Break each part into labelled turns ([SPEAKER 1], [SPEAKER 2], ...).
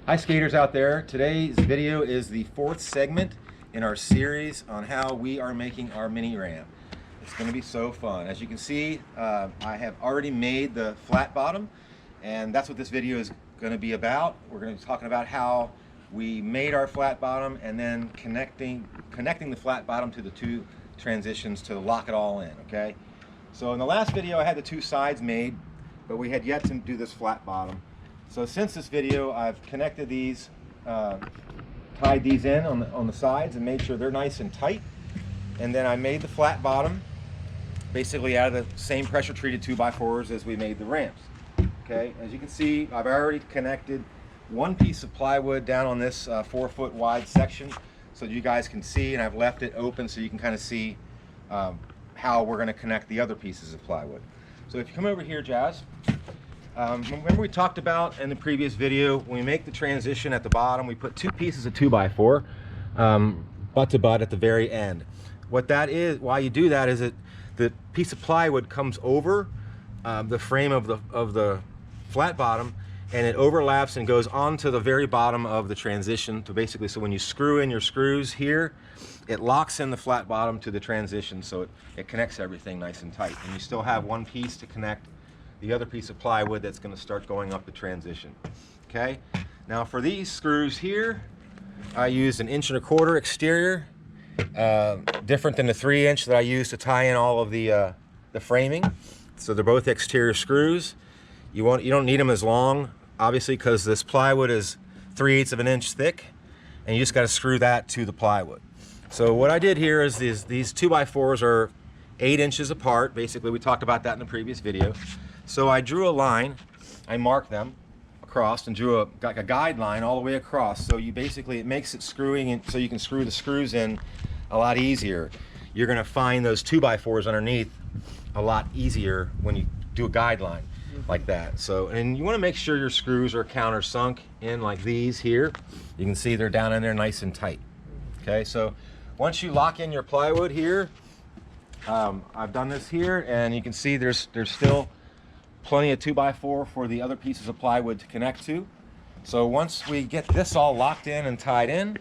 [SPEAKER 1] Hi skaters out there. Today's video is the fourth segment in our series on how we are making our mini ramp. It's going to be so fun. As you can see, I have already made the flat bottom, and that's what this video is going to be about. We're going to be talking about how we made our flat bottom and then connecting the flat bottom to the two transitions to lock it all in, okay? So in the last video I had the two sides made, but we had yet to do this flat bottom. So since this video, I've connected these, tied these in on the sides and made sure they're nice and tight. And then I made the flat bottom basically out of the same pressure treated 2x4s as we made the ramps. Okay, as you can see, I've already connected one piece of plywood down on this 4-foot wide section so you guys can see, and I've left it open so you can kind of see how we're going to connect the other pieces of plywood. So if you come over here, Jazz, remember we talked about in the previous video, when we make the transition at the bottom, we put two pieces of 2x4 butt to butt at the very end. What that is, why you do that is that the piece of plywood comes over the frame of the flat bottom, and it overlaps and goes onto the very bottom of the transition. So basically, so when you screw in your screws here, it locks in the flat bottom to the transition, so it connects everything nice and tight. And you still have one piece to connect the other piece of plywood that's going to start going up the transition. Okay, now for these screws here, I used an 1.25 inch exterior, different than the 3-inch that I used to tie in all of the framing. So they're both exterior screws. You don't need them as long, obviously, because this plywood is 3/8 of an inch thick, and you just got to screw that to the plywood. So what I did here is these 2x4s are 8 inches apart. Basically, we talked about that in the previous video. So I drew a line, I marked them across and drew a guideline all the way across. So you basically, it makes it screwing in, so you can screw the screws in a lot easier. You're going to find those 2x4s underneath a lot easier when you do a guideline like that. So, and you want to make sure your screws are countersunk in like these here. You can see they're down in there nice and tight. Okay, so once you lock in your plywood here, I've done this here, and you can see there's still plenty of 2x4 for the other pieces of plywood to connect to. So once we get this all locked in and tied in,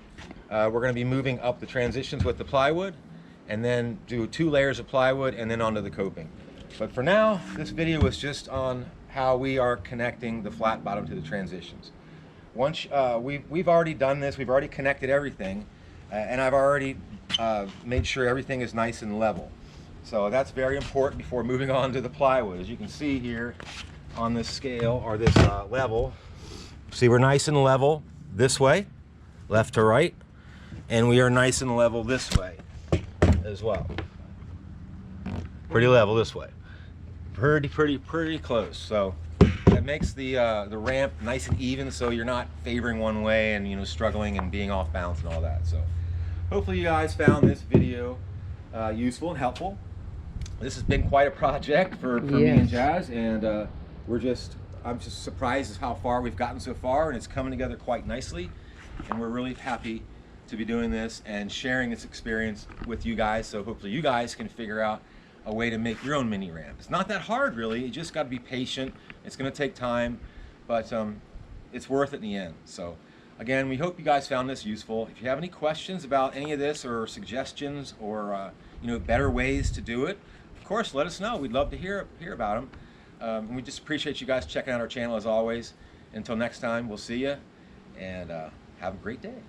[SPEAKER 1] we're going to be moving up the transitions with the plywood, and then do 2 layers of plywood and then onto the coping. But for now, this video is just on how we are connecting the flat bottom to the transitions. Once we've already done this, we've already connected everything, and I've already made sure everything is nice and level. So that's very important before moving on to the plywood. As you can see here on this scale, or this level, see, we're nice and level this way, left to right, and we are nice and level this way as well. Pretty level this way. Pretty close. So that makes the ramp nice and even, so you're not favoring one way and, you know, struggling and being off balance and all that. So hopefully you guys found this video useful and helpful. This has been quite a project for me and Jazz, and I'm just surprised at how far we've gotten so far, and it's coming together quite nicely, and we're really happy to be doing this and sharing this experience with you guys, so hopefully you guys can figure out a way to make your own mini ramp. It's not that hard, really. You just got to be patient. It's going to take time, but it's worth it in the end. So again, we hope you guys found this useful. If you have any questions about any of this, or suggestions, or you know, better ways to do it, of course, let us know. We'd love to hear about them. And we just appreciate you guys checking out our channel as always. Until next time, we'll see you, and have a great day.